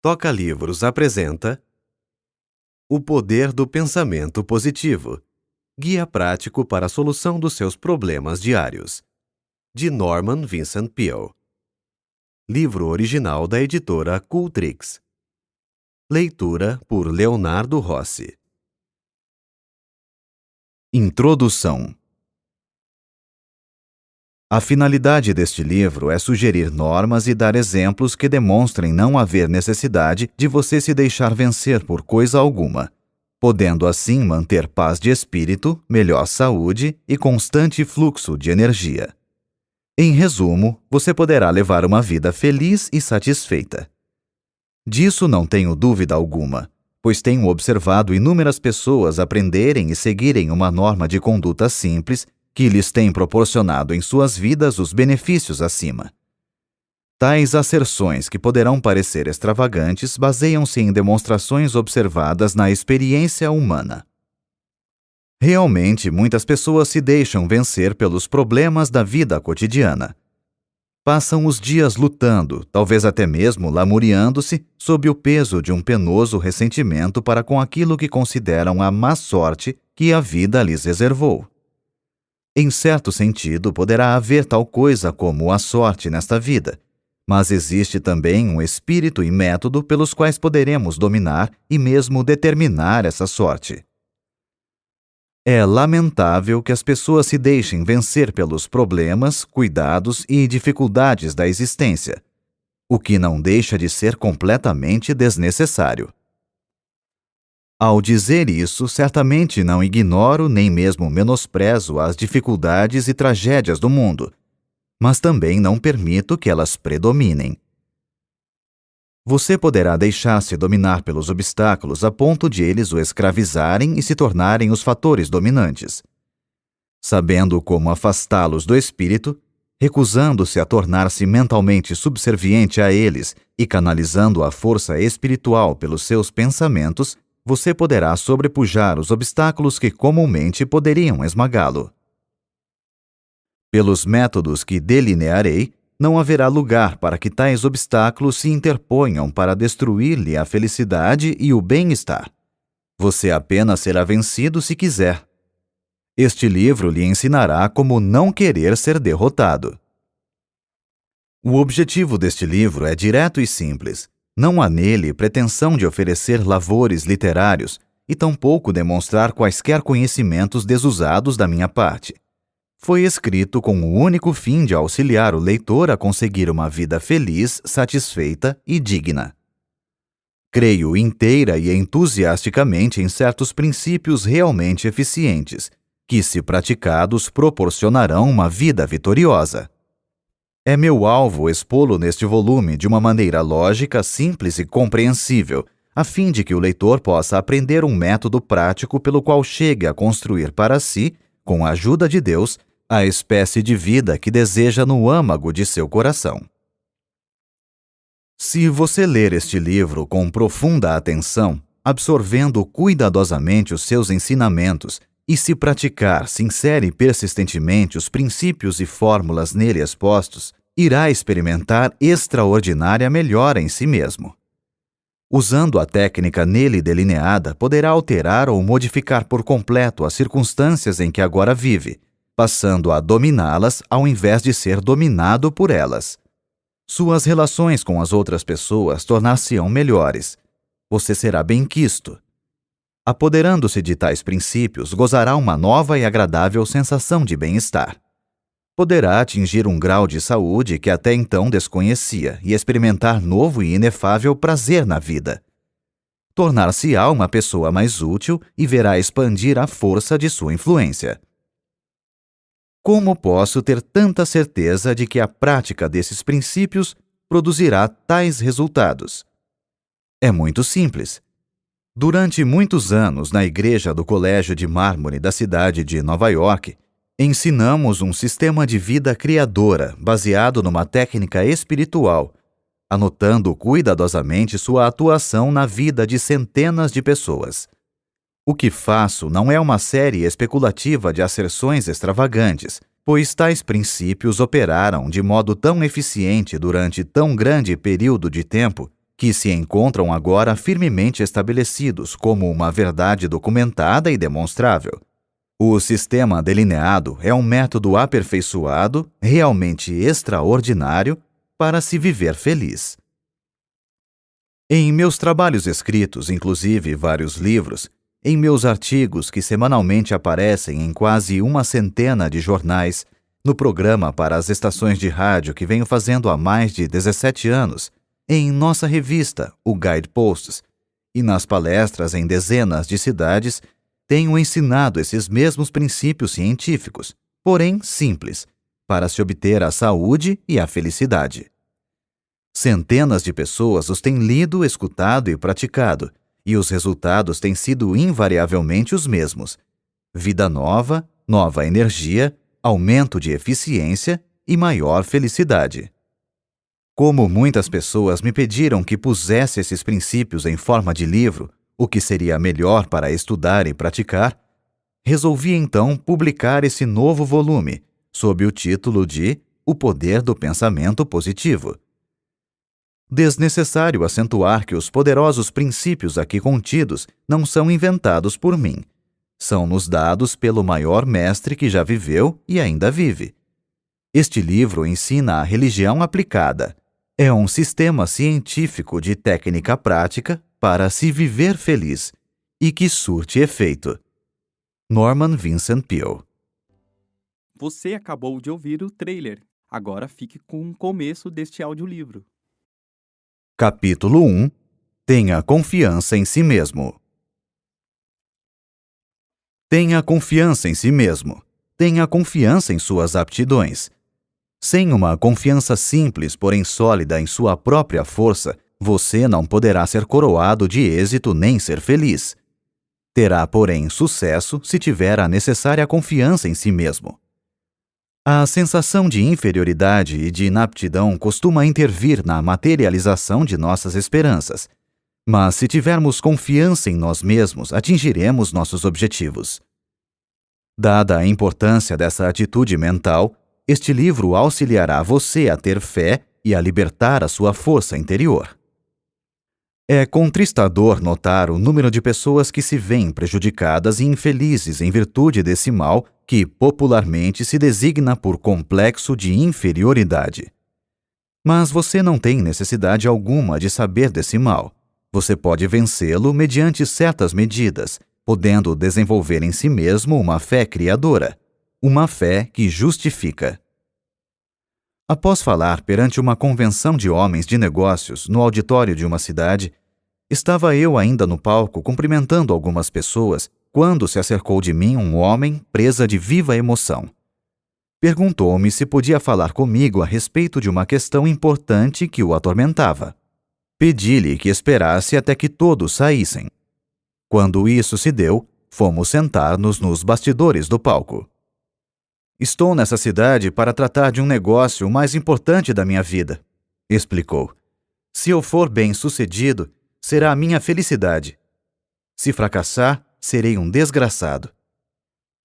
Toca Livros apresenta O Poder do Pensamento Positivo, Guia Prático para a Solução dos Seus Problemas Diários, de Norman Vincent Peale. Livro original da editora Cultrix. Leitura por Leonardo Rossi. Introdução. A finalidade deste livro é sugerir normas e dar exemplos que demonstrem não haver necessidade de você se deixar vencer por coisa alguma, podendo assim manter paz de espírito, melhor saúde e constante fluxo de energia. Em resumo, você poderá levar uma vida feliz e satisfeita. Disso não tenho dúvida alguma, pois tenho observado inúmeras pessoas aprenderem e seguirem uma norma de conduta simples que lhes tem proporcionado em suas vidas os benefícios acima. Tais asserções, que poderão parecer extravagantes, baseiam-se em demonstrações observadas na experiência humana. Realmente, muitas pessoas se deixam vencer pelos problemas da vida cotidiana. Passam os dias lutando, talvez até mesmo lamuriando-se, sob o peso de um penoso ressentimento para com aquilo que consideram a má sorte que a vida lhes reservou. Em certo sentido, poderá haver tal coisa como a sorte nesta vida, mas existe também um espírito e método pelos quais poderemos dominar e mesmo determinar essa sorte. É lamentável que as pessoas se deixem vencer pelos problemas, cuidados e dificuldades da existência, o que não deixa de ser completamente desnecessário. Ao dizer isso, certamente não ignoro nem mesmo menosprezo as dificuldades e tragédias do mundo, mas também não permito que elas predominem. Você poderá deixar-se dominar pelos obstáculos a ponto de eles o escravizarem e se tornarem os fatores dominantes. Sabendo como afastá-los do espírito, recusando-se a tornar-se mentalmente subserviente a eles e canalizando a força espiritual pelos seus pensamentos, você poderá sobrepujar os obstáculos que comumente poderiam esmagá-lo. Pelos métodos que delinearei, não haverá lugar para que tais obstáculos se interponham para destruir-lhe a felicidade e o bem-estar. Você apenas será vencido se quiser. Este livro lhe ensinará como não querer ser derrotado. O objetivo deste livro é direto e simples. Não há nele pretensão de oferecer lavores literários e tampouco demonstrar quaisquer conhecimentos desusados da minha parte. Foi escrito com o único fim de auxiliar o leitor a conseguir uma vida feliz, satisfeita e digna. Creio inteira e entusiasticamente em certos princípios realmente eficientes, que, se praticados, proporcionarão uma vida vitoriosa. É meu alvo expô-lo neste volume de uma maneira lógica, simples e compreensível, a fim de que o leitor possa aprender um método prático pelo qual chegue a construir para si, com a ajuda de Deus, a espécie de vida que deseja no âmago de seu coração. Se você ler este livro com profunda atenção, absorvendo cuidadosamente os seus ensinamentos, e se praticar sincera e persistentemente os princípios e fórmulas nele expostos, irá experimentar extraordinária melhora em si mesmo. Usando a técnica nele delineada, poderá alterar ou modificar por completo as circunstâncias em que agora vive, passando a dominá-las ao invés de ser dominado por elas. Suas relações com as outras pessoas tornar-se-ão melhores. Você será bem-quisto. Apoderando-se de tais princípios, gozará uma nova e agradável sensação de bem-estar. Poderá atingir um grau de saúde que até então desconhecia e experimentar novo e inefável prazer na vida. Tornar-se-á uma pessoa mais útil e verá expandir a força de sua influência. Como posso ter tanta certeza de que a prática desses princípios produzirá tais resultados? É muito simples. Durante muitos anos, na igreja do Colégio de Mármore da cidade de Nova York, ensinamos um sistema de vida criadora baseado numa técnica espiritual, anotando cuidadosamente sua atuação na vida de centenas de pessoas. O que faço não é uma série especulativa de asserções extravagantes, pois tais princípios operaram de modo tão eficiente durante tão grande período de tempo que se encontram agora firmemente estabelecidos como uma verdade documentada e demonstrável. O sistema delineado é um método aperfeiçoado, realmente extraordinário, para se viver feliz. Em meus trabalhos escritos, inclusive vários livros, em meus artigos que semanalmente aparecem em quase 100 de jornais, no programa para as estações de rádio que venho fazendo há mais de 17 anos, em nossa revista, o Guideposts, e nas palestras em dezenas de cidades, tenho ensinado esses mesmos princípios científicos, porém simples, para se obter a saúde e a felicidade. Centenas de pessoas os têm lido, escutado e praticado, e os resultados têm sido invariavelmente os mesmos: vida nova, nova energia, aumento de eficiência e maior felicidade. Como muitas pessoas me pediram que pusesse esses princípios em forma de livro, o que seria melhor para estudar e praticar, resolvi então publicar esse novo volume, sob o título de O Poder do Pensamento Positivo. Desnecessário acentuar que os poderosos princípios aqui contidos não são inventados por mim. São nos dados pelo maior mestre que já viveu e ainda vive. Este livro ensina a religião aplicada. É um sistema científico de técnica prática para se viver feliz e que surte efeito. Norman Vincent Peale. Você acabou de ouvir o trailer. Agora fique com o começo deste audiolivro. Capítulo 1. Tenha confiança em si mesmo. Tenha confiança em si mesmo. Tenha confiança em suas aptidões. Sem uma confiança simples, porém sólida em sua própria força, você não poderá ser coroado de êxito nem ser feliz. Terá, porém, sucesso se tiver a necessária confiança em si mesmo. A sensação de inferioridade e de inaptidão costuma intervir na materialização de nossas esperanças. Mas se tivermos confiança em nós mesmos, atingiremos nossos objetivos. Dada a importância dessa atitude mental, este livro auxiliará você a ter fé e a libertar a sua força interior. É contristador notar o número de pessoas que se veem prejudicadas e infelizes em virtude desse mal que popularmente se designa por complexo de inferioridade. Mas você não tem necessidade alguma de saber desse mal. Você pode vencê-lo mediante certas medidas, podendo desenvolver em si mesmo uma fé criadora, uma fé que justifica. Após falar perante uma convenção de homens de negócios no auditório de uma cidade, estava eu ainda no palco cumprimentando algumas pessoas quando se acercou de mim um homem presa de viva emoção. Perguntou-me se podia falar comigo a respeito de uma questão importante que o atormentava. Pedi-lhe que esperasse até que todos saíssem. Quando isso se deu, fomos sentar-nos nos bastidores do palco. Estou nessa cidade para tratar de um negócio mais importante da minha vida, explicou. Se eu for bem-sucedido, será a minha felicidade. Se fracassar, serei um desgraçado.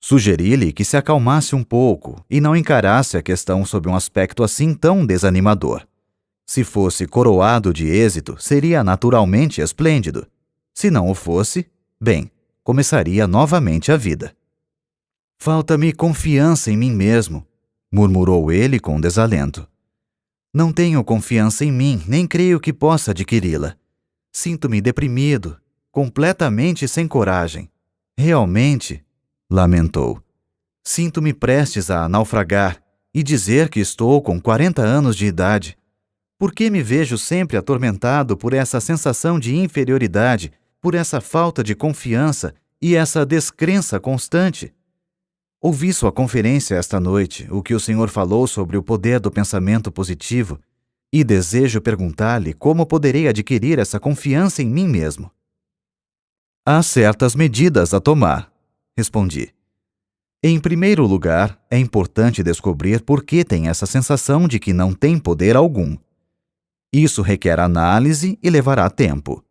Sugeri-lhe que se acalmasse um pouco e não encarasse a questão sob um aspecto assim tão desanimador. Se fosse coroado de êxito, seria naturalmente esplêndido. Se não o fosse, bem, começaria novamente a vida. Falta-me confiança em mim mesmo, murmurou ele com desalento. Não tenho confiança em mim, nem creio que possa adquiri-la. Sinto-me deprimido, completamente sem coragem. Realmente, lamentou, sinto-me prestes a naufragar e dizer que estou com 40 anos de idade. Por que me vejo sempre atormentado por essa sensação de inferioridade, por essa falta de confiança e essa descrença constante? Ouvi sua conferência esta noite, o que o senhor falou sobre o poder do pensamento positivo, e desejo perguntar-lhe como poderei adquirir essa confiança em mim mesmo. Há certas medidas a tomar, respondi. Em primeiro lugar, é importante descobrir por que tem essa sensação de que não tem poder algum. Isso requer análise e levará tempo.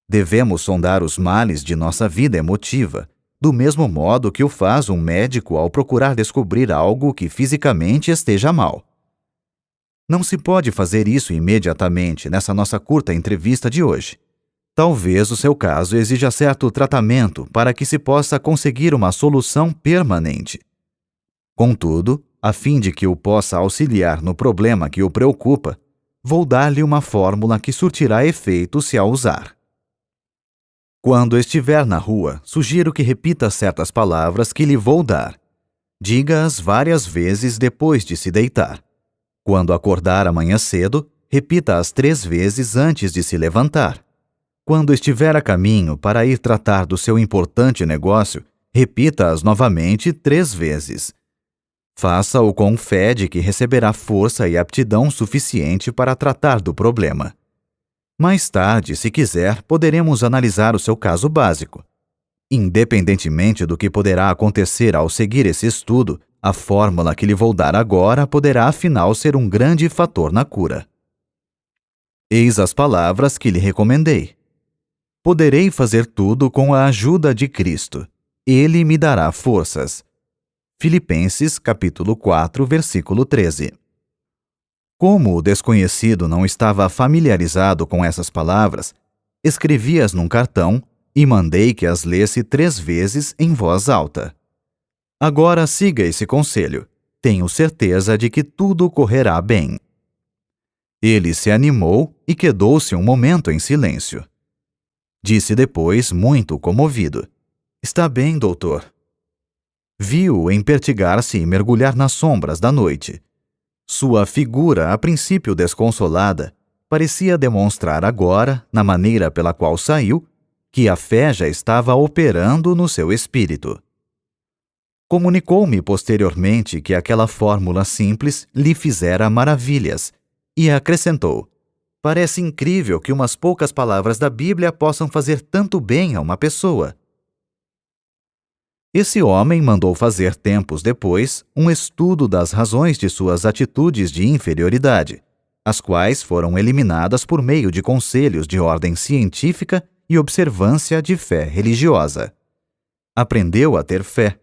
Devemos sondar os males de nossa vida emotiva, do mesmo modo que o faz um médico ao procurar descobrir algo que fisicamente esteja mal. Não se pode fazer isso imediatamente nessa nossa curta entrevista de hoje. Talvez o seu caso exija certo tratamento para que se possa conseguir uma solução permanente. Contudo, a fim de que o possa auxiliar no problema que o preocupa, vou dar-lhe uma fórmula que surtirá efeito se a usar. Quando estiver na rua, sugiro que repita certas palavras que lhe vou dar. Diga-as várias vezes depois de se deitar. Quando acordar amanhã cedo, repita-as 3 vezes antes de se levantar. Quando estiver a caminho para ir tratar do seu importante negócio, repita-as novamente 3 vezes. Faça-o com fé de que receberá força e aptidão suficiente para tratar do problema. Mais tarde, se quiser, poderemos analisar o seu caso básico. Independentemente do que poderá acontecer ao seguir esse estudo, a fórmula que lhe vou dar agora poderá afinal ser um grande fator na cura. Eis as palavras que lhe recomendei. Poderei fazer tudo com a ajuda de Cristo. Ele me dará forças. Filipenses, capítulo 4, versículo 13. Como o desconhecido não estava familiarizado com essas palavras, escrevi-as num cartão e mandei que as lesse 3 vezes em voz alta. Agora siga esse conselho. Tenho certeza de que tudo correrá bem. Ele se animou e quedou-se um momento em silêncio. Disse depois, muito comovido: "Está bem, doutor." Vi-o empertigar-se e mergulhar nas sombras da noite. Sua figura, a princípio desconsolada, parecia demonstrar agora, na maneira pela qual saiu, que a fé já estava operando no seu espírito. Comunicou-me posteriormente que aquela fórmula simples lhe fizera maravilhas, e acrescentou: "Parece incrível que umas poucas palavras da Bíblia possam fazer tanto bem a uma pessoa." Esse homem mandou fazer tempos depois um estudo das razões de suas atitudes de inferioridade, as quais foram eliminadas por meio de conselhos de ordem científica e observância de fé religiosa. Aprendeu a ter fé.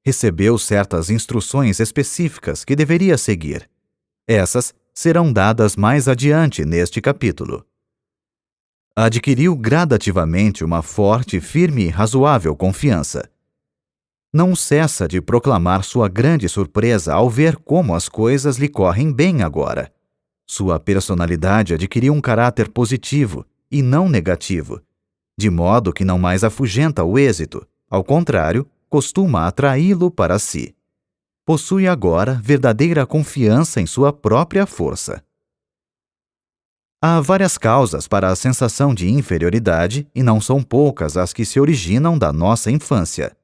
Recebeu certas instruções específicas que deveria seguir. Essas serão dadas mais adiante neste capítulo. Adquiriu gradativamente uma forte, firme e razoável confiança. Não cessa de proclamar sua grande surpresa ao ver como as coisas lhe correm bem agora. Sua personalidade adquiriu um caráter positivo e não negativo, de modo que não mais afugenta o êxito, ao contrário, costuma atraí-lo para si. Possui agora verdadeira confiança em sua própria força. Há várias causas para a sensação de inferioridade e não são poucas as que se originam da nossa infância.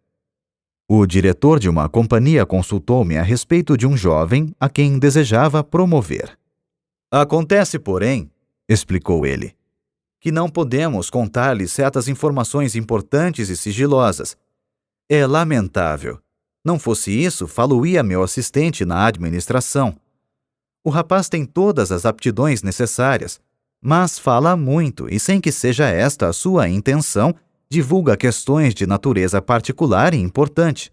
O diretor de uma companhia consultou-me a respeito de um jovem a quem desejava promover. "Acontece, porém," explicou ele, "que não podemos contar-lhe certas informações importantes e sigilosas. É lamentável. Não fosse isso, falo-ia meu assistente na administração. O rapaz tem todas as aptidões necessárias, mas fala muito e, sem que seja esta a sua intenção, divulga questões de natureza particular e importante."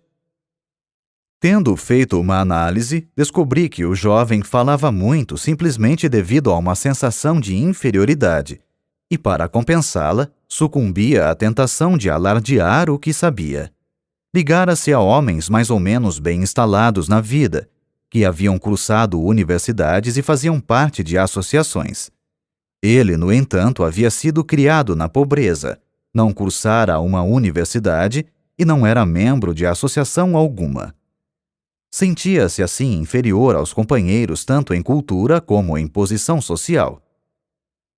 Tendo feito uma análise, descobri que o jovem falava muito simplesmente devido a uma sensação de inferioridade, e para compensá-la, sucumbia à tentação de alardear o que sabia. Ligara-se a homens mais ou menos bem instalados na vida, que haviam cursado universidades e faziam parte de associações. Ele, no entanto, havia sido criado na pobreza, não cursara uma universidade e não era membro de associação alguma. Sentia-se assim inferior aos companheiros tanto em cultura como em posição social.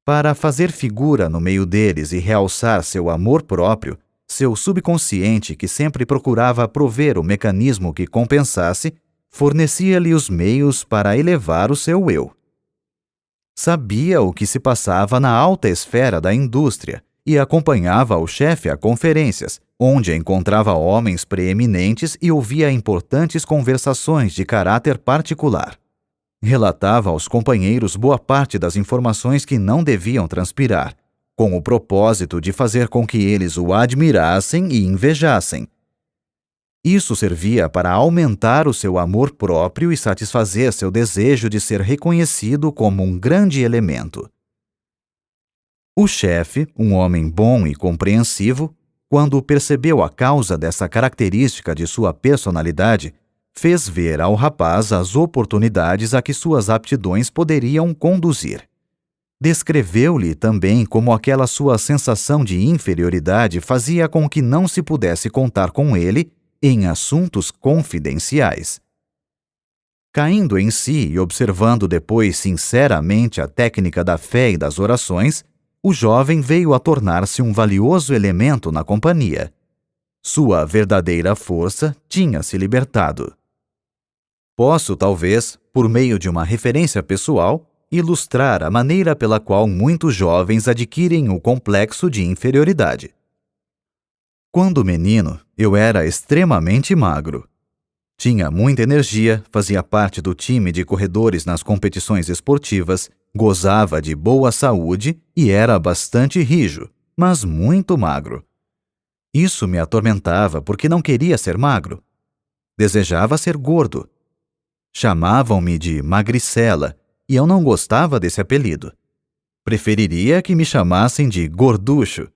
Para fazer figura no meio deles e realçar seu amor próprio, seu subconsciente, que sempre procurava prover o mecanismo que compensasse, fornecia-lhe os meios para elevar o seu eu. Sabia o que se passava na alta esfera da indústria e acompanhava o chefe a conferências, onde encontrava homens preeminentes e ouvia importantes conversações de caráter particular. Relatava aos companheiros boa parte das informações que não deviam transpirar, com o propósito de fazer com que eles o admirassem e invejassem. Isso servia para aumentar o seu amor próprio e satisfazer seu desejo de ser reconhecido como um grande elemento. O chefe, um homem bom e compreensivo, quando percebeu a causa dessa característica de sua personalidade, fez ver ao rapaz as oportunidades a que suas aptidões poderiam conduzir. Descreveu-lhe também como aquela sua sensação de inferioridade fazia com que não se pudesse contar com ele em assuntos confidenciais. Caindo em si e observando depois sinceramente a técnica da fé e das orações, o jovem veio a tornar-se um valioso elemento na companhia. Sua verdadeira força tinha se libertado. Posso, talvez, por meio de uma referência pessoal, ilustrar a maneira pela qual muitos jovens adquirem o complexo de inferioridade. Quando menino, eu era extremamente magro. Tinha muita energia, fazia parte do time de corredores nas competições esportivas, gozava de boa saúde e era bastante rijo, mas muito magro. Isso me atormentava porque não queria ser magro. Desejava ser gordo. Chamavam-me de magricela e eu não gostava desse apelido. Preferiria que me chamassem de gorducho.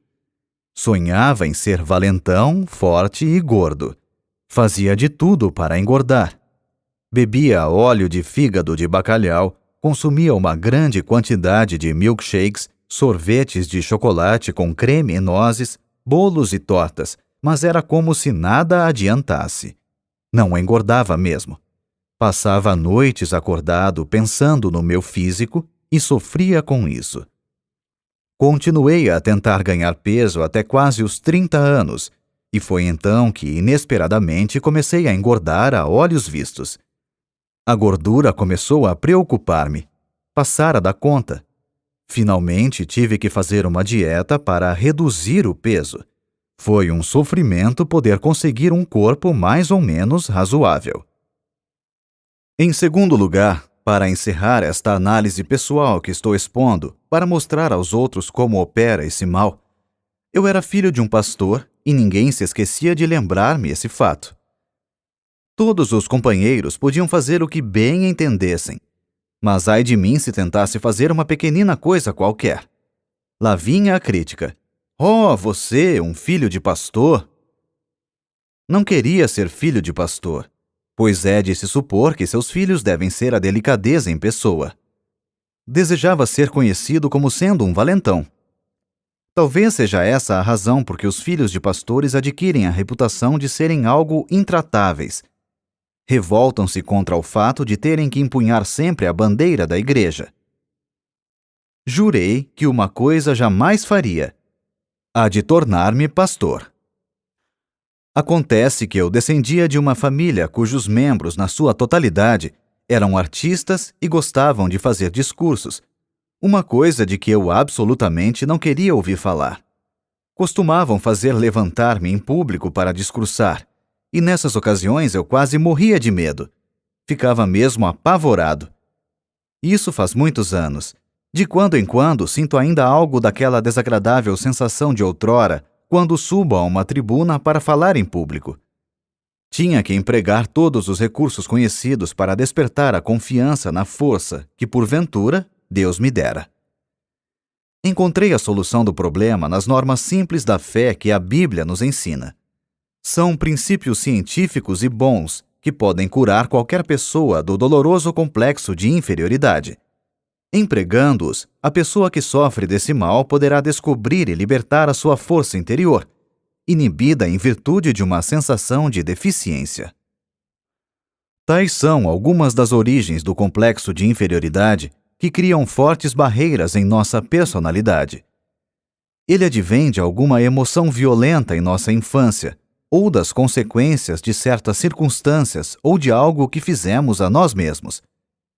Sonhava em ser valentão, forte e gordo. Fazia de tudo para engordar. Bebia óleo de fígado de bacalhau, consumia uma grande quantidade de milkshakes, sorvetes de chocolate com creme e nozes, bolos e tortas, mas era como se nada adiantasse. Não engordava mesmo. Passava noites acordado pensando no meu físico e sofria com isso. Continuei a tentar ganhar peso até quase os 30 anos, e foi então que, inesperadamente, comecei a engordar a olhos vistos. A gordura começou a preocupar-me. Passara da conta. Finalmente tive que fazer uma dieta para reduzir o peso. Foi um sofrimento poder conseguir um corpo mais ou menos razoável. Em segundo lugar, para encerrar esta análise pessoal que estou expondo, para mostrar aos outros como opera esse mal, eu era filho de um pastor e ninguém se esquecia de lembrar-me esse fato. Todos os companheiros podiam fazer o que bem entendessem, mas ai de mim se tentasse fazer uma pequenina coisa qualquer. Lá vinha a crítica. Oh, você, um filho de pastor? Não queria ser filho de pastor, pois é de se supor que seus filhos devem ser a delicadeza em pessoa. Desejava ser conhecido como sendo um valentão. Talvez seja essa a razão por que os filhos de pastores adquirem a reputação de serem algo intratáveis. Revoltam-se contra o fato de terem que empunhar sempre a bandeira da igreja. Jurei que uma coisa jamais faria: a de tornar-me pastor. Acontece que eu descendia de uma família cujos membros, na sua totalidade, eram artistas e gostavam de fazer discursos, uma coisa de que eu absolutamente não queria ouvir falar. Costumavam fazer levantar-me em público para discursar, e nessas ocasiões eu quase morria de medo. Ficava mesmo apavorado. Isso faz muitos anos. De quando em quando sinto ainda algo daquela desagradável sensação de outrora quando subo a uma tribuna para falar em público. Tinha que empregar todos os recursos conhecidos para despertar a confiança na força que, porventura, Deus me dera. Encontrei a solução do problema nas normas simples da fé que a Bíblia nos ensina. São princípios científicos e bons que podem curar qualquer pessoa do doloroso complexo de inferioridade. Empregando-os, a pessoa que sofre desse mal poderá descobrir e libertar a sua força interior, inibida em virtude de uma sensação de deficiência. Tais são algumas das origens do complexo de inferioridade que criam fortes barreiras em nossa personalidade. Ele advém de alguma emoção violenta em nossa infância, ou das consequências de certas circunstâncias ou de algo que fizemos a nós mesmos.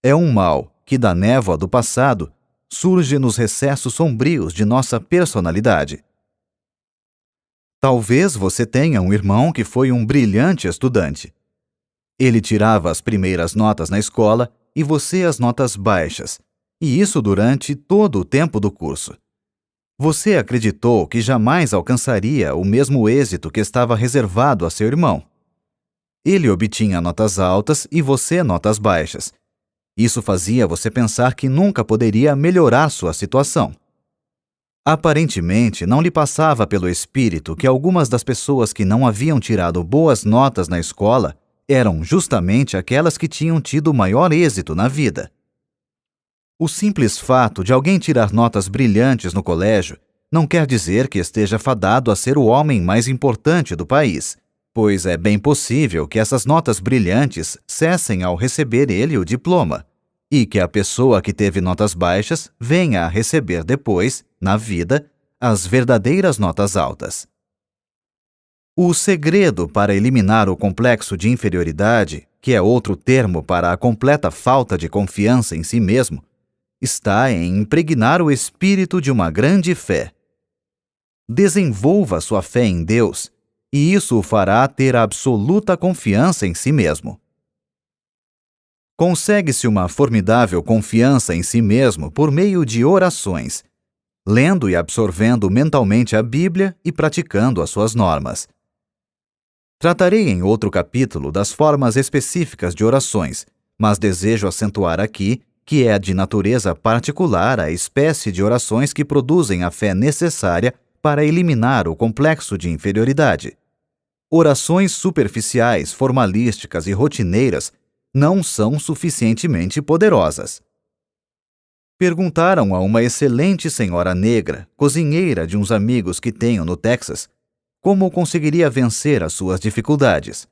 É um mal que, da névoa do passado, surge nos recessos sombrios de nossa personalidade. Talvez você tenha um irmão que foi um brilhante estudante. Ele tirava as primeiras notas na escola e você as notas baixas, e isso durante todo o tempo do curso. Você acreditou que jamais alcançaria o mesmo êxito que estava reservado a seu irmão. Ele obtinha notas altas e você notas baixas. Isso fazia você pensar que nunca poderia melhorar sua situação. Aparentemente, não lhe passava pelo espírito que algumas das pessoas que não haviam tirado boas notas na escola eram justamente aquelas que tinham tido maior êxito na vida. O simples fato de alguém tirar notas brilhantes no colégio não quer dizer que esteja fadado a ser o homem mais importante do país, pois é bem possível que essas notas brilhantes cessem ao receber ele o diploma, e que a pessoa que teve notas baixas venha a receber depois, na vida, as verdadeiras notas altas. O segredo para eliminar o complexo de inferioridade, que é outro termo para a completa falta de confiança em si mesmo, está em impregnar o espírito de uma grande fé. Desenvolva sua fé em Deus, e isso o fará ter absoluta confiança em si mesmo. Consegue-se uma formidável confiança em si mesmo por meio de orações, lendo e absorvendo mentalmente a Bíblia e praticando as suas normas. Tratarei em outro capítulo das formas específicas de orações, mas desejo acentuar aqui que é de natureza particular a espécie de orações que produzem a fé necessária para eliminar o complexo de inferioridade. Orações superficiais, formalísticas e rotineiras não são suficientemente poderosas. Perguntaram a uma excelente senhora negra, cozinheira de uns amigos que tenho no Texas, como conseguiria vencer as suas dificuldades.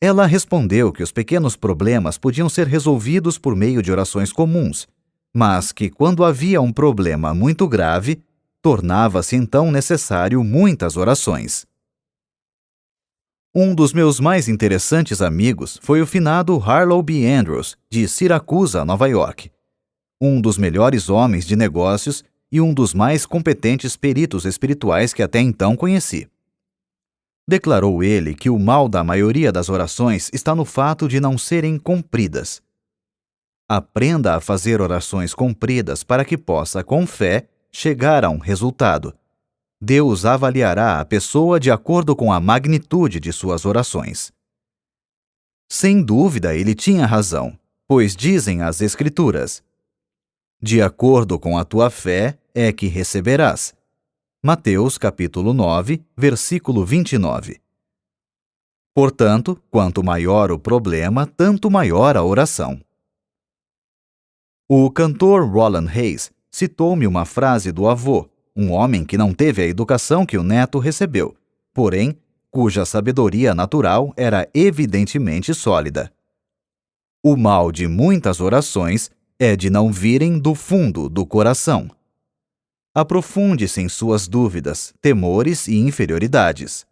Ela respondeu que os pequenos problemas podiam ser resolvidos por meio de orações comuns, mas que quando havia um problema muito grave, tornava-se então necessário muitas orações. Um dos meus mais interessantes amigos foi o finado Harlow B. Andrews, de Siracusa, Nova York. Um dos melhores homens de negócios e um dos mais competentes peritos espirituais que até então conheci. Declarou ele que o mal da maioria das orações está no fato de não serem cumpridas. Aprenda a fazer orações cumpridas para que possa, com fé, chegar a um resultado. Deus avaliará a pessoa de acordo com a magnitude de suas orações. Sem dúvida, ele tinha razão, pois dizem as Escrituras: de acordo com a tua fé é que receberás. Mateus capítulo 9, versículo 29. Portanto, quanto maior o problema, tanto maior a oração. O cantor Roland Hayes citou-me uma frase do avô, um homem que não teve a educação que o neto recebeu, porém, cuja sabedoria natural era evidentemente sólida. O mal de muitas orações é de não virem do fundo do coração. Aprofunde-se em suas dúvidas, temores e inferioridades.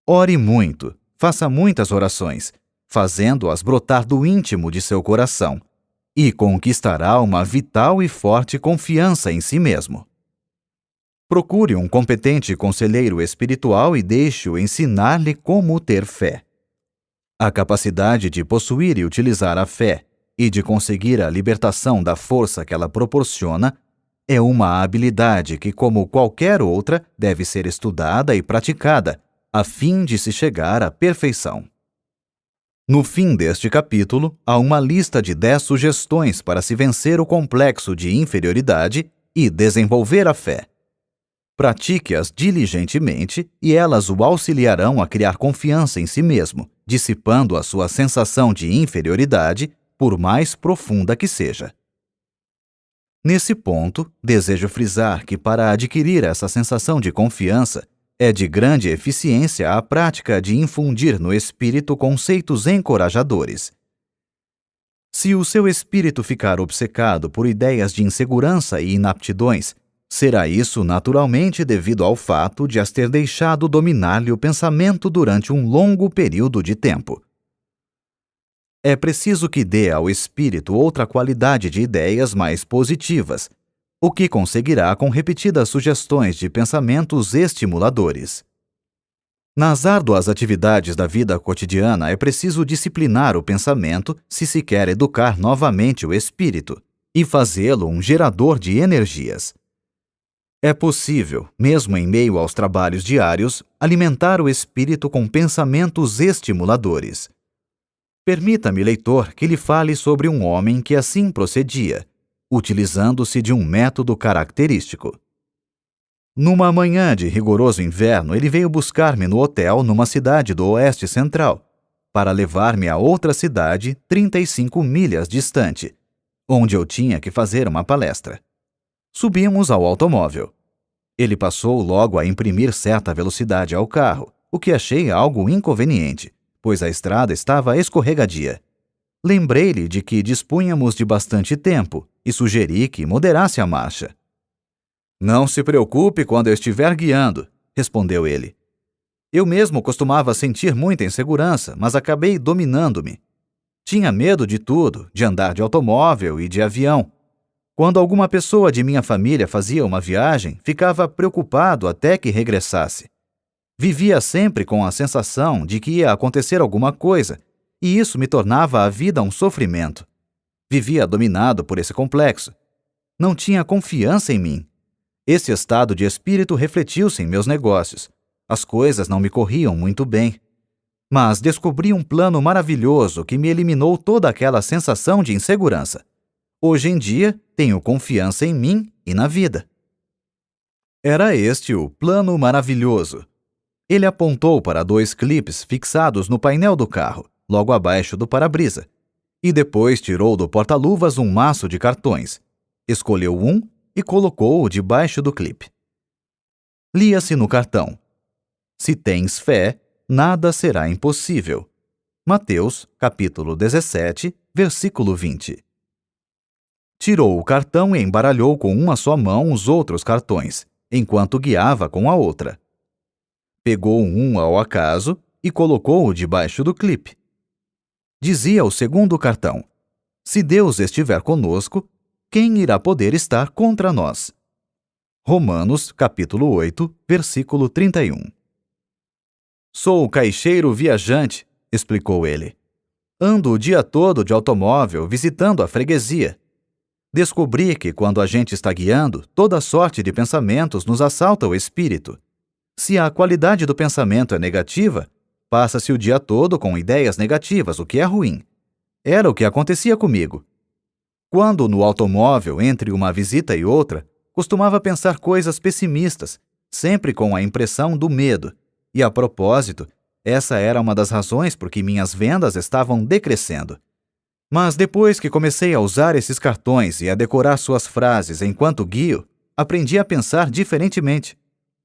Ore muito, faça muitas orações, fazendo-as brotar do íntimo de seu coração, e conquistará uma vital e forte confiança em si mesmo. Procure um competente conselheiro espiritual e deixe-o ensinar-lhe como ter fé. A capacidade de possuir e utilizar a fé e de conseguir a libertação da força que ela proporciona é uma habilidade que, como qualquer outra, deve ser estudada e praticada, a fim de se chegar à perfeição. No fim deste capítulo, há uma lista de 10 sugestões para se vencer o complexo de inferioridade e desenvolver a fé. Pratique-as diligentemente e elas o auxiliarão a criar confiança em si mesmo, dissipando a sua sensação de inferioridade, por mais profunda que seja. Nesse ponto, desejo frisar que para adquirir essa sensação de confiança, é de grande eficiência a prática de infundir no espírito conceitos encorajadores. Se o seu espírito ficar obcecado por ideias de insegurança e inaptidões, será isso naturalmente devido ao fato de as ter deixado dominar-lhe o pensamento durante um longo período de tempo. É preciso que dê ao espírito outra qualidade de ideias mais positivas, o que conseguirá com repetidas sugestões de pensamentos estimuladores. Nas árduas atividades da vida cotidiana é preciso disciplinar o pensamento se se quer educar novamente o espírito e fazê-lo um gerador de energias. É possível, mesmo em meio aos trabalhos diários, alimentar o espírito com pensamentos estimuladores. Permita-me, leitor, que lhe fale sobre um homem que assim procedia, utilizando-se de um método característico. Numa manhã de rigoroso inverno, ele veio buscar-me no hotel numa cidade do Oeste Central, para levar-me a outra cidade 35 milhas distante, onde eu tinha que fazer uma palestra. Subimos ao automóvel. Ele passou logo a imprimir certa velocidade ao carro, o que achei algo inconveniente, pois a estrada estava escorregadia. Lembrei-lhe de que dispunhamos de bastante tempo e sugeri que moderasse a marcha. "Não se preocupe quando eu estiver guiando", respondeu ele. Eu mesmo costumava sentir muita insegurança, mas acabei dominando-me. Tinha medo de tudo, de andar de automóvel e de avião. Quando alguma pessoa de minha família fazia uma viagem, ficava preocupado até que regressasse. Vivia sempre com a sensação de que ia acontecer alguma coisa, e isso me tornava a vida um sofrimento. Vivia dominado por esse complexo. Não tinha confiança em mim. Esse estado de espírito refletiu-se em meus negócios. As coisas não me corriam muito bem. Mas descobri um plano maravilhoso que me eliminou toda aquela sensação de insegurança. Hoje em dia, tenho confiança em mim e na vida. Era este o plano maravilhoso. Ele apontou para 2 clipes fixados no painel do carro, logo abaixo do para-brisa, e depois tirou do porta-luvas um maço de cartões. Escolheu um e colocou-o debaixo do clipe. Lia-se no cartão: "Se tens fé, nada será impossível." Mateus, capítulo 17, versículo 20. Tirou o cartão e embaralhou com uma só mão os outros cartões, enquanto guiava com a outra. Pegou um ao acaso e colocou-o debaixo do clipe. Dizia o segundo cartão: "Se Deus estiver conosco, quem irá poder estar contra nós?" Romanos, capítulo 8, versículo 31. "Sou caixeiro viajante", explicou ele. "Ando o dia todo de automóvel visitando a freguesia. Descobri que, quando a gente está guiando, toda sorte de pensamentos nos assalta o espírito. Se a qualidade do pensamento é negativa, passa-se o dia todo com ideias negativas, o que é ruim. Era o que acontecia comigo. Quando no automóvel, entre uma visita e outra, costumava pensar coisas pessimistas, sempre com a impressão do medo. E, a propósito, essa era uma das razões por que minhas vendas estavam decrescendo. Mas depois que comecei a usar esses cartões e a decorar suas frases enquanto guio, aprendi a pensar diferentemente.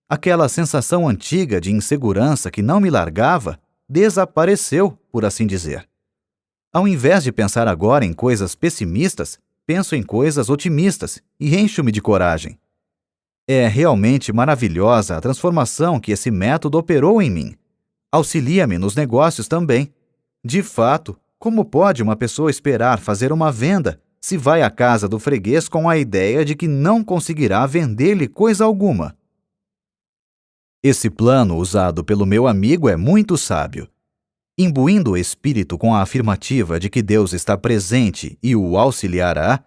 Aquela sensação antiga de insegurança que não me largava desapareceu, por assim dizer. Ao invés de pensar agora em coisas pessimistas, penso em coisas otimistas e encho-me de coragem. É realmente maravilhosa a transformação que esse método operou em mim. Auxilia-me nos negócios também. De fato, como pode uma pessoa esperar fazer uma venda se vai à casa do freguês com a ideia de que não conseguirá vender-lhe coisa alguma? Esse plano usado pelo meu amigo é muito sábio. Imbuindo o espírito com a afirmativa de que Deus está presente e o auxiliará,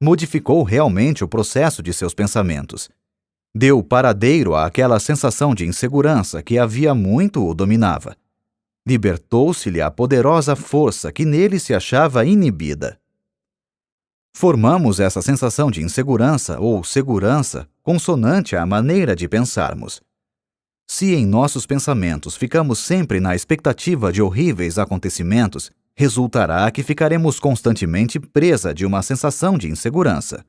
modificou realmente o processo de seus pensamentos. Deu paradeiro àquela sensação de insegurança que havia muito o dominava. Libertou-se-lhe a poderosa força que nele se achava inibida. Formamos essa sensação de insegurança ou segurança consonante à maneira de pensarmos. Se em nossos pensamentos ficamos sempre na expectativa de horríveis acontecimentos, resultará que ficaremos constantemente presa de uma sensação de insegurança.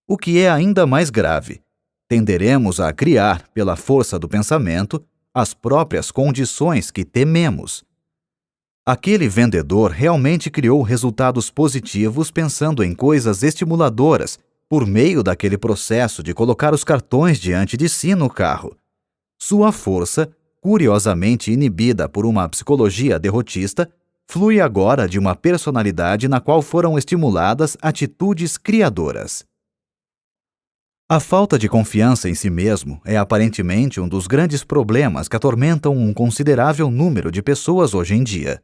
O que é ainda mais grave, tenderemos a criar, pela força do pensamento, as próprias condições que tememos. Aquele vendedor realmente criou resultados positivos pensando em coisas estimuladoras por meio daquele processo de colocar os cartões diante de si no carro. Sua força, curiosamente inibida por uma psicologia derrotista, flui agora de uma personalidade na qual foram estimuladas atitudes criadoras. A falta de confiança em si mesmo é aparentemente um dos grandes problemas que atormentam um considerável número de pessoas hoje em dia.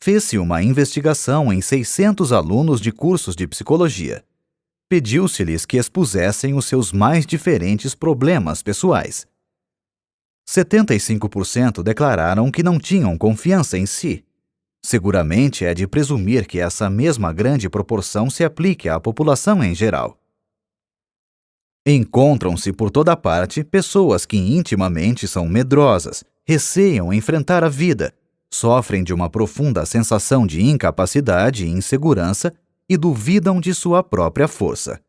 Fez-se uma investigação em 600 alunos de cursos de psicologia. Pediu-se-lhes que expusessem os seus mais diferentes problemas pessoais. 75% declararam que não tinham confiança em si. Seguramente é de presumir que essa mesma grande proporção se aplique à população em geral. Encontram-se por toda parte pessoas que intimamente são medrosas, receiam enfrentar a vida, sofrem de uma profunda sensação de incapacidade e insegurança e duvidam de sua própria força.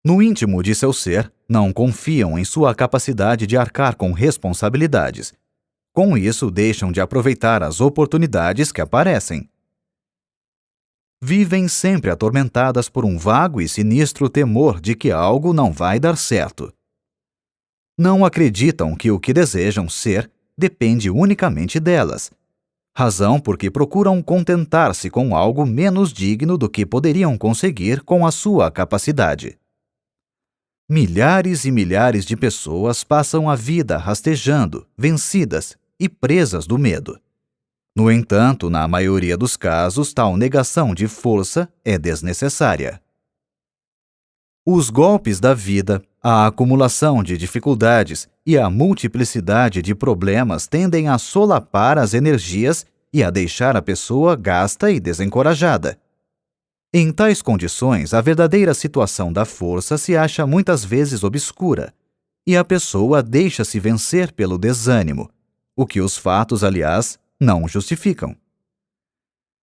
No íntimo de seu ser, não confiam em sua capacidade de arcar com responsabilidades. Com isso, deixam de aproveitar as oportunidades que aparecem. Vivem sempre atormentadas por um vago e sinistro temor de que algo não vai dar certo. Não acreditam que o que desejam ser depende unicamente delas, razão por que procuram contentar-se com algo menos digno do que poderiam conseguir com a sua capacidade. Milhares e milhares de pessoas passam a vida rastejando, vencidas e presas do medo. No entanto, na maioria dos casos, tal negação de força é desnecessária. Os golpes da vida, a acumulação de dificuldades e a multiplicidade de problemas tendem a solapar as energias e a deixar a pessoa gasta e desencorajada. Em tais condições, a verdadeira situação da força se acha muitas vezes obscura, e a pessoa deixa-se vencer pelo desânimo, o que os fatos, aliás, não justificam.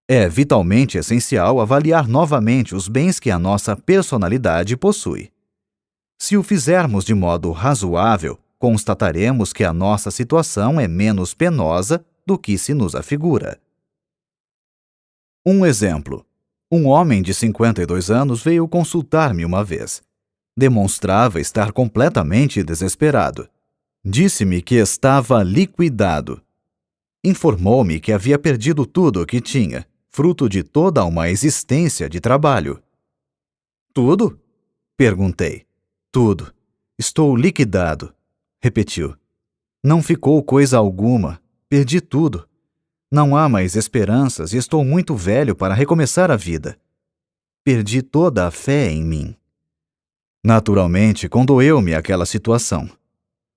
É vitalmente essencial avaliar novamente os bens que a nossa personalidade possui. Se o fizermos de modo razoável, constataremos que a nossa situação é menos penosa do que se nos afigura. Um exemplo. Um homem de 52 anos veio consultar-me uma vez. Demonstrava estar completamente desesperado. Disse-me que estava liquidado. Informou-me que havia perdido tudo o que tinha, fruto de toda uma existência de trabalho. Tudo? Perguntei. Tudo. Estou liquidado, repetiu. Não ficou coisa alguma. Perdi tudo. Não há mais esperanças e estou muito velho para recomeçar a vida. Perdi toda a fé em mim. Naturalmente, condoeu-me aquela situação.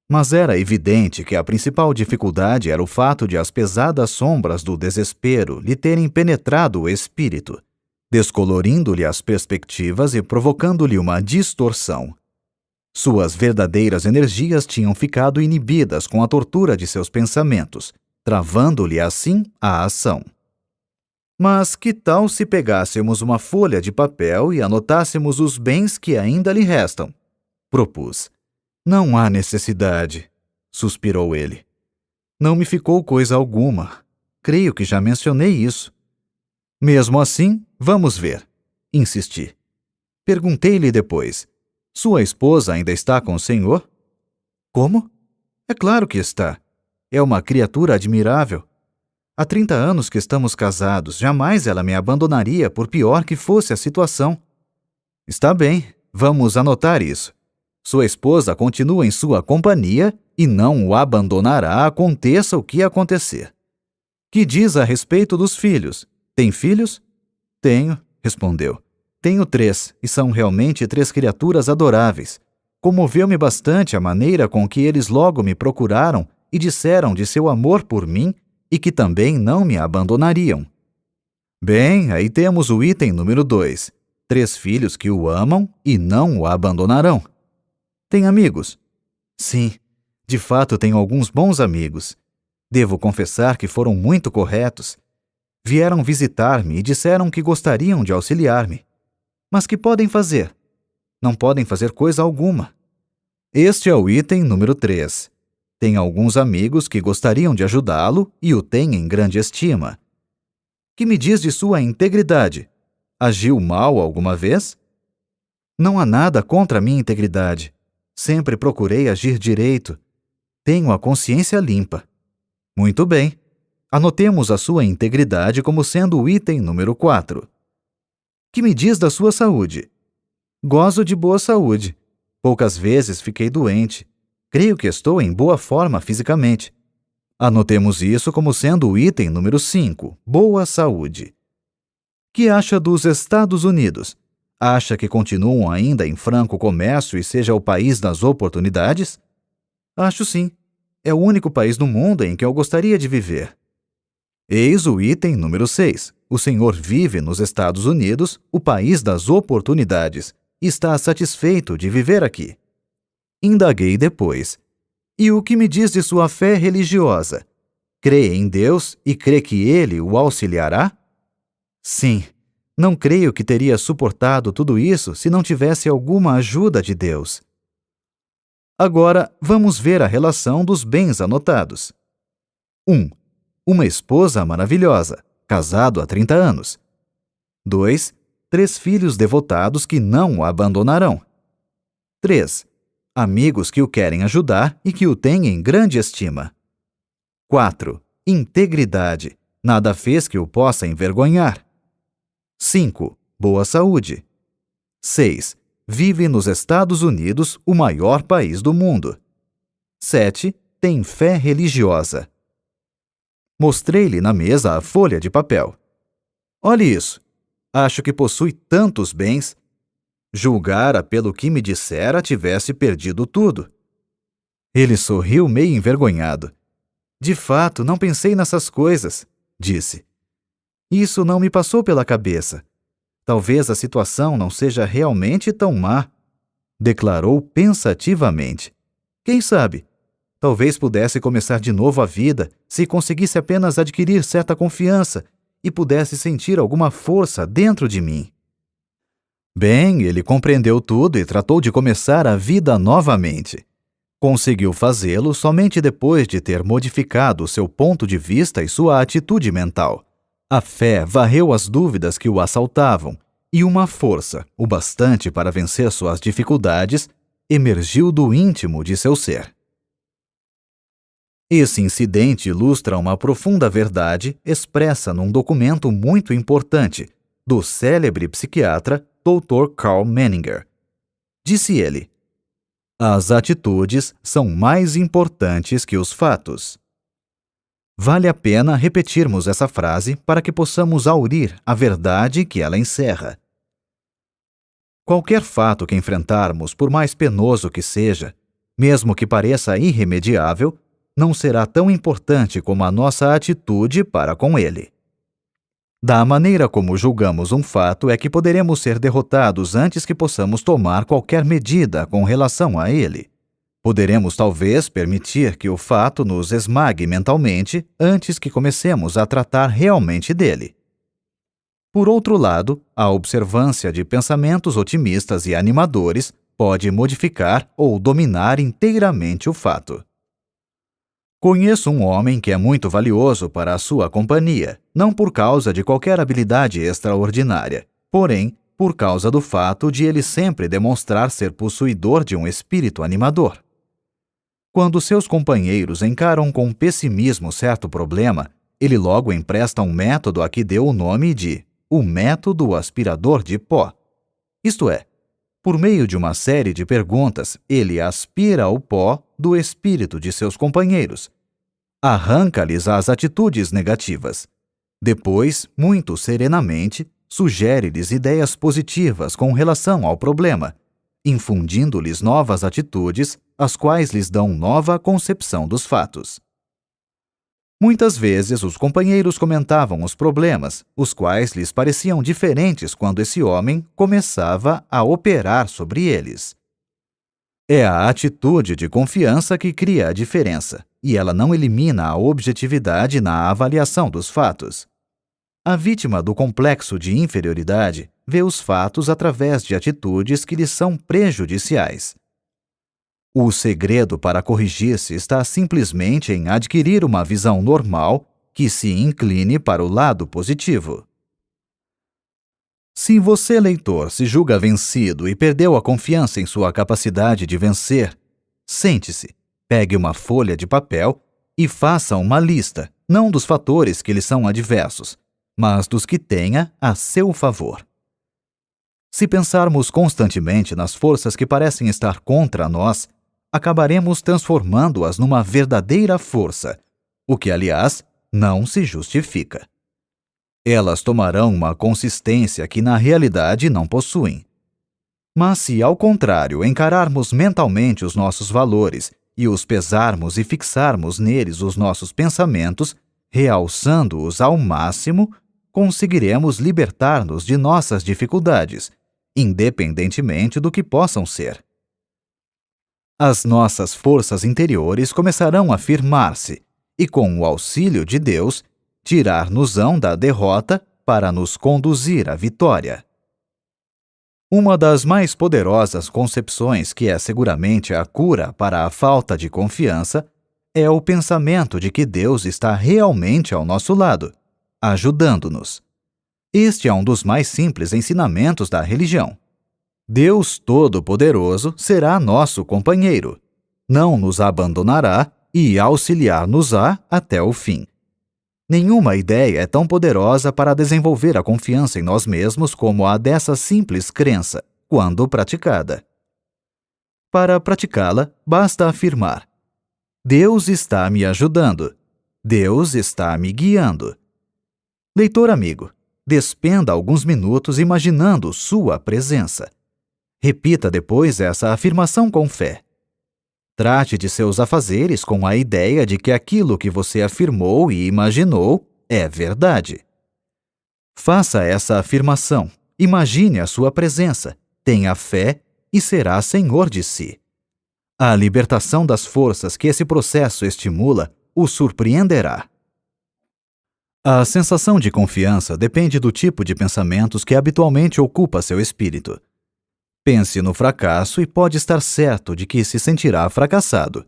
Mas era evidente que a principal dificuldade era o fato de as pesadas sombras do desespero lhe terem penetrado o espírito, descolorindo-lhe as perspectivas e provocando-lhe uma distorção. Suas verdadeiras energias tinham ficado inibidas com a tortura de seus pensamentos, travando-lhe assim a ação. Mas que tal se pegássemos uma folha de papel e anotássemos os bens que ainda lhe restam? Propus. Não há necessidade, suspirou ele. Não me ficou coisa alguma. Creio que já mencionei isso. Mesmo assim, vamos ver, insisti. Perguntei-lhe depois. Sua esposa ainda está com o senhor? Como? É claro que está. É uma criatura admirável. Há 30 anos que estamos casados, jamais ela me abandonaria por pior que fosse a situação. Está bem, vamos anotar isso. Sua esposa continua em sua companhia e não o abandonará aconteça o que acontecer. Que diz a respeito dos filhos? Tem filhos? Tenho, respondeu. Tenho 3, e são realmente 3 criaturas adoráveis. Comoveu-me bastante a maneira com que eles logo me procuraram e disseram de seu amor por mim e que também não me abandonariam. Bem, aí temos o item número 2. 3 filhos que o amam e não o abandonarão. Tem amigos? Sim, de fato tenho alguns bons amigos. Devo confessar que foram muito corretos. Vieram visitar-me e disseram que gostariam de auxiliar-me. Mas que podem fazer? Não podem fazer coisa alguma. Este é o item número 3. Tem alguns amigos que gostariam de ajudá-lo e o têm em grande estima. Que me diz de sua integridade? Agiu mal alguma vez? Não há nada contra a minha integridade. Sempre procurei agir direito. Tenho a consciência limpa. Muito bem. Anotemos a sua integridade como sendo o item número 4. Que me diz da sua saúde? Gozo de boa saúde. Poucas vezes fiquei doente. Creio que estou em boa forma fisicamente. Anotemos isso como sendo o item número 5, boa saúde. Que acha dos Estados Unidos? Acha que continuam ainda em franco comércio e seja o país das oportunidades? Acho sim. É o único país no mundo em que eu gostaria de viver. Eis o item número 6. O senhor vive nos Estados Unidos, o país das oportunidades, e está satisfeito de viver aqui. Indaguei depois. E o que me diz de sua fé religiosa? Crê em Deus e crê que Ele o auxiliará? Sim. Não creio que teria suportado tudo isso se não tivesse alguma ajuda de Deus. Agora, vamos ver a relação dos bens anotados. 1. Uma esposa maravilhosa, casado há 30 anos. 2. 3 filhos devotados que não o abandonarão. 3. Amigos que o querem ajudar e que o têm em grande estima. 4. Integridade. Nada fez que o possa envergonhar. 5. Boa saúde. 6. Vive nos Estados Unidos, o maior país do mundo. 7. Tem fé religiosa. Mostrei-lhe na mesa a folha de papel. Olhe isso. Acho que possui tantos bens. Julgara pelo que me dissera tivesse perdido tudo. Ele sorriu meio envergonhado. De fato, não pensei nessas coisas, disse. Isso não me passou pela cabeça. Talvez a situação não seja realmente tão má, declarou pensativamente. Quem sabe? Talvez pudesse começar de novo a vida se conseguisse apenas adquirir certa confiança e pudesse sentir alguma força dentro de mim. Bem, ele compreendeu tudo e tratou de começar a vida novamente. Conseguiu fazê-lo somente depois de ter modificado seu ponto de vista e sua atitude mental. A fé varreu as dúvidas que o assaltavam, e uma força, o bastante para vencer suas dificuldades, emergiu do íntimo de seu ser. Esse incidente ilustra uma profunda verdade expressa num documento muito importante do célebre psiquiatra Dr. Karl Menninger. Disse ele: as atitudes são mais importantes que os fatos. Vale a pena repetirmos essa frase para que possamos aurir a verdade que ela encerra. Qualquer fato que enfrentarmos, por mais penoso que seja, mesmo que pareça irremediável, não será tão importante como a nossa atitude para com ele. Da maneira como julgamos um fato é que poderemos ser derrotados antes que possamos tomar qualquer medida com relação a ele. Poderemos talvez permitir que o fato nos esmague mentalmente antes que comecemos a tratar realmente dele. Por outro lado, a observância de pensamentos otimistas e animadores pode modificar ou dominar inteiramente o fato. Conheço um homem que é muito valioso para a sua companhia, não por causa de qualquer habilidade extraordinária, porém, por causa do fato de ele sempre demonstrar ser possuidor de um espírito animador. Quando seus companheiros encaram com pessimismo certo problema, ele logo empresta um método a que deu o nome de o método aspirador de pó. Isto é, por meio de uma série de perguntas, ele aspira o pó do espírito de seus companheiros, arranca-lhes as atitudes negativas. Depois, muito serenamente, sugere-lhes ideias positivas com relação ao problema, infundindo-lhes novas atitudes, as quais lhes dão nova concepção dos fatos. Muitas vezes os companheiros comentavam os problemas, os quais lhes pareciam diferentes quando esse homem começava a operar sobre eles. É a atitude de confiança que cria a diferença, e ela não elimina a objetividade na avaliação dos fatos. A vítima do complexo de inferioridade vê os fatos através de atitudes que lhe são prejudiciais. O segredo para corrigir-se está simplesmente em adquirir uma visão normal que se incline para o lado positivo. Se você, leitor, se julga vencido e perdeu a confiança em sua capacidade de vencer, sente-se, pegue uma folha de papel e faça uma lista, não dos fatores que lhe são adversos, mas dos que tenha a seu favor. Se pensarmos constantemente nas forças que parecem estar contra nós, acabaremos transformando-as numa verdadeira força, o que, aliás, não se justifica. Elas tomarão uma consistência que na realidade não possuem, Mas se, ao contrário, encararmos mentalmente os nossos valores e os pesarmos e fixarmos neles os nossos pensamentos, realçando-os ao máximo, conseguiremos libertar-nos de nossas dificuldades, independentemente do que possam ser. As nossas forças interiores começarão a firmar-se e, com o auxílio de Deus, tirar-nos-ão da derrota para nos conduzir à vitória. Uma das mais poderosas concepções, que é seguramente a cura para a falta de confiança, é o pensamento de que Deus está realmente ao nosso lado, ajudando-nos. Este é um dos mais simples ensinamentos da religião. Deus Todo-Poderoso será nosso companheiro, não nos abandonará e auxiliar-nos-á até o fim. Nenhuma ideia é tão poderosa para desenvolver a confiança em nós mesmos como a dessa simples crença, quando praticada. Para praticá-la, basta afirmar: Deus está me ajudando. Deus está me guiando. Leitor amigo, despenda alguns minutos imaginando sua presença. Repita depois essa afirmação com fé. Trate de seus afazeres com a ideia de que aquilo que você afirmou e imaginou é verdade. Faça essa afirmação, imagine a sua presença, tenha fé e será senhor de si. A libertação das forças que esse processo estimula o surpreenderá. A sensação de confiança depende do tipo de pensamentos que habitualmente ocupa seu espírito. Pense no fracasso e pode estar certo de que se sentirá fracassado.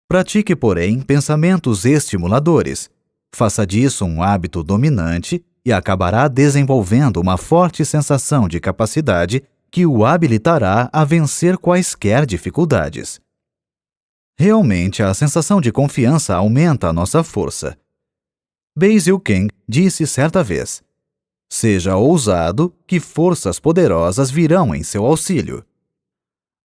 Pratique, porém, pensamentos estimuladores. Faça disso um hábito dominante e acabará desenvolvendo uma forte sensação de capacidade que o habilitará a vencer quaisquer dificuldades. Realmente, a sensação de confiança aumenta a nossa força. Basil King disse certa vez: seja ousado, que forças poderosas virão em seu auxílio.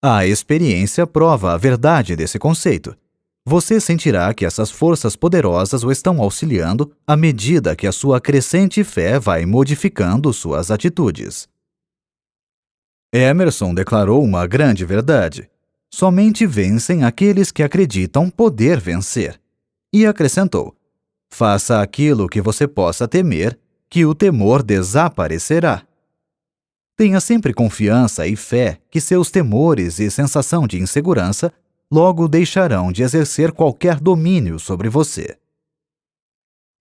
A experiência prova a verdade desse conceito. Você sentirá que essas forças poderosas o estão auxiliando à medida que a sua crescente fé vai modificando suas atitudes. Emerson declarou uma grande verdade: somente vencem aqueles que acreditam poder vencer. E acrescentou: faça aquilo que você possa temer, que o temor desaparecerá. Tenha sempre confiança e fé que seus temores e sensação de insegurança logo deixarão de exercer qualquer domínio sobre você.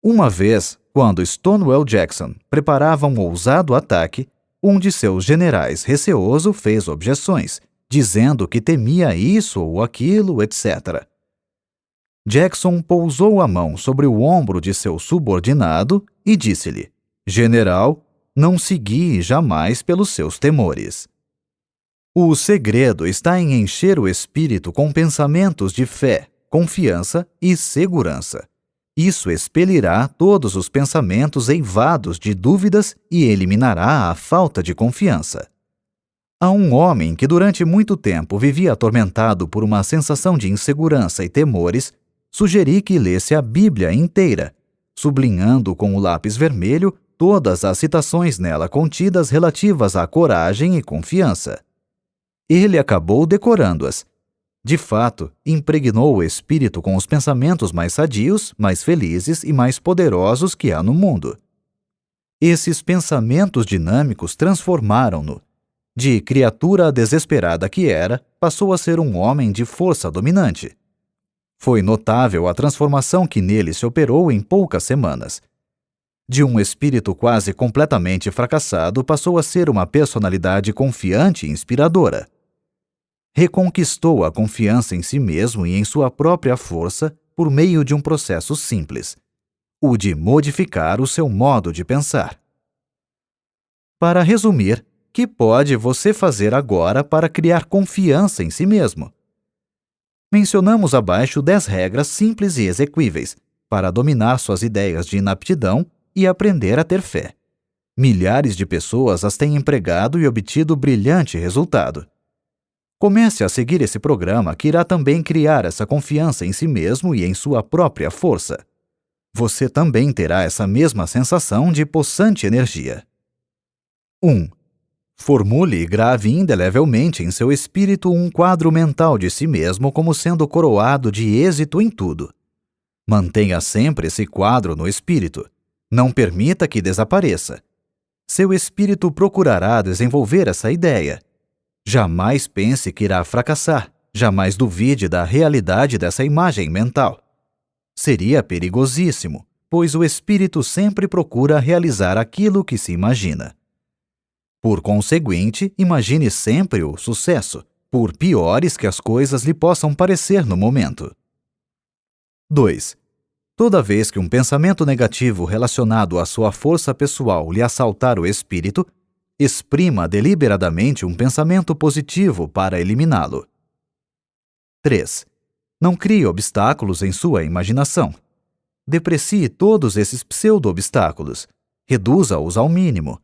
Uma vez, quando Stonewall Jackson preparava um ousado ataque, um de seus generais receoso fez objeções, dizendo que temia isso ou aquilo, etc. Jackson pousou a mão sobre o ombro de seu subordinado e disse-lhe: General, não se guie jamais pelos seus temores. O segredo está em encher o espírito com pensamentos de fé, confiança e segurança. Isso expelirá todos os pensamentos eivados de dúvidas e eliminará a falta de confiança. A um homem que durante muito tempo vivia atormentado por uma sensação de insegurança e temores, sugeri que lesse a Bíblia inteira, sublinhando com o lápis vermelho todas as citações nela contidas relativas à coragem e confiança. Ele acabou decorando-as. De fato, impregnou o espírito com os pensamentos mais sadios, mais felizes e mais poderosos que há no mundo. Esses pensamentos dinâmicos transformaram-no. De criatura desesperada que era, passou a ser um homem de força dominante. Foi notável a transformação que nele se operou em poucas semanas. De um espírito quase completamente fracassado, passou a ser uma personalidade confiante e inspiradora. Reconquistou a confiança em si mesmo e em sua própria força por meio de um processo simples, o de modificar o seu modo de pensar. Para resumir, que pode você fazer agora para criar confiança em si mesmo? Mencionamos abaixo 10 regras simples e exequíveis para dominar suas ideias de inaptidão e aprender a ter fé. Milhares de pessoas as têm empregado e obtido brilhante resultado. Comece a seguir esse programa que irá também criar essa confiança em si mesmo e em sua própria força. Você também terá essa mesma sensação de possante energia. 1. Formule e grave indelevelmente em seu espírito um quadro mental de si mesmo como sendo coroado de êxito em tudo. Mantenha sempre esse quadro no espírito. Não permita que desapareça. Seu espírito procurará desenvolver essa ideia. Jamais pense que irá fracassar. Jamais duvide da realidade dessa imagem mental. Seria perigosíssimo, pois o espírito sempre procura realizar aquilo que se imagina. Por conseguinte, imagine sempre o sucesso, por piores que as coisas lhe possam parecer no momento. 2. Toda vez que um pensamento negativo relacionado à sua força pessoal lhe assaltar o espírito, exprima deliberadamente um pensamento positivo para eliminá-lo. 3. Não crie obstáculos em sua imaginação. Deprecie todos esses pseudo-obstáculos. Reduza-os ao mínimo.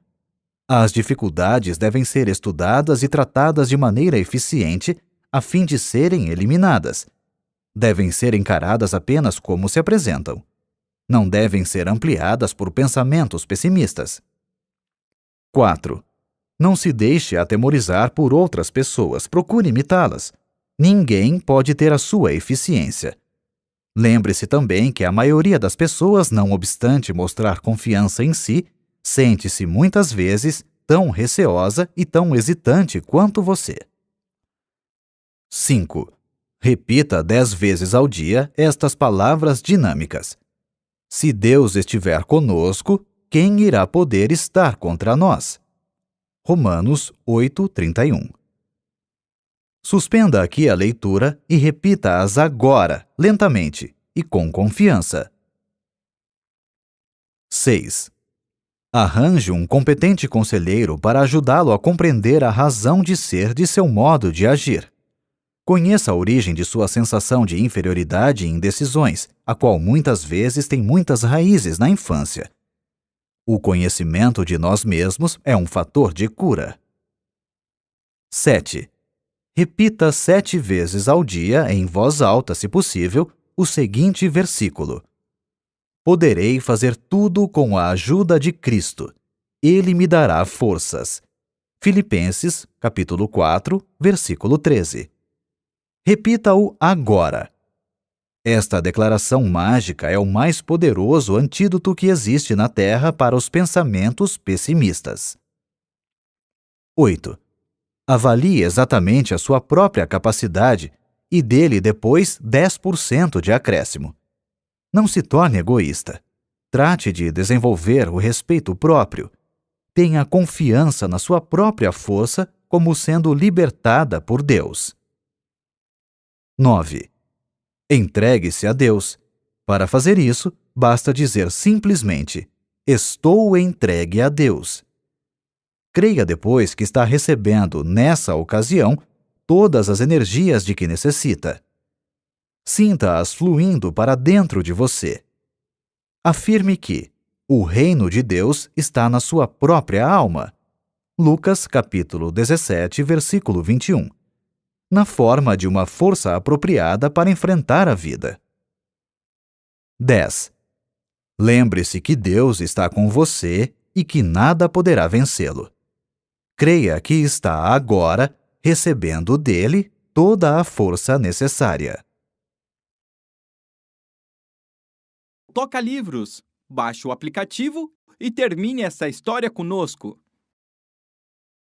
As dificuldades devem ser estudadas e tratadas de maneira eficiente a fim de serem eliminadas. Devem ser encaradas apenas como se apresentam. Não devem ser ampliadas por pensamentos pessimistas. 4. Não se deixe atemorizar por outras pessoas. Procure imitá-las. Ninguém pode ter a sua eficiência. Lembre-se também que a maioria das pessoas, não obstante mostrar confiança em si, sente-se muitas vezes tão receosa e tão hesitante quanto você. 5. Repita 10 vezes ao dia estas palavras dinâmicas. Se Deus estiver conosco, quem irá poder estar contra nós? Romanos 8:31. Suspenda aqui a leitura e repita-as agora, lentamente e com confiança. 6. Arranje um competente conselheiro para ajudá-lo a compreender a razão de ser de seu modo de agir. Conheça a origem de sua sensação de inferioridade e indecisões, a qual muitas vezes tem muitas raízes na infância. O conhecimento de nós mesmos é um fator de cura. 7. Repita 7 vezes ao dia, em voz alta, se possível, o seguinte versículo: Poderei fazer tudo com a ajuda de Cristo. Ele me dará forças. Filipenses, capítulo 4, versículo 13. Repita-o agora. Esta declaração mágica é o mais poderoso antídoto que existe na Terra para os pensamentos pessimistas. 8. Avalie exatamente a sua própria capacidade e dê-lhe depois 10% de acréscimo. Não se torne egoísta. Trate de desenvolver o respeito próprio. Tenha confiança na sua própria força como sendo libertada por Deus. 9. Entregue-se a Deus. Para fazer isso, basta dizer simplesmente: Estou entregue a Deus. Creia depois que está recebendo, nessa ocasião, todas as energias de que necessita. Sinta-as fluindo para dentro de você. Afirme que o reino de Deus está na sua própria alma. Lucas, capítulo 17, versículo 21. Na forma de uma força apropriada para enfrentar a vida. 10. Lembre-se que Deus está com você e que nada poderá vencê-lo. Creia que está agora recebendo dele toda a força necessária. Toca Livros. Baixe o aplicativo e termine essa história conosco.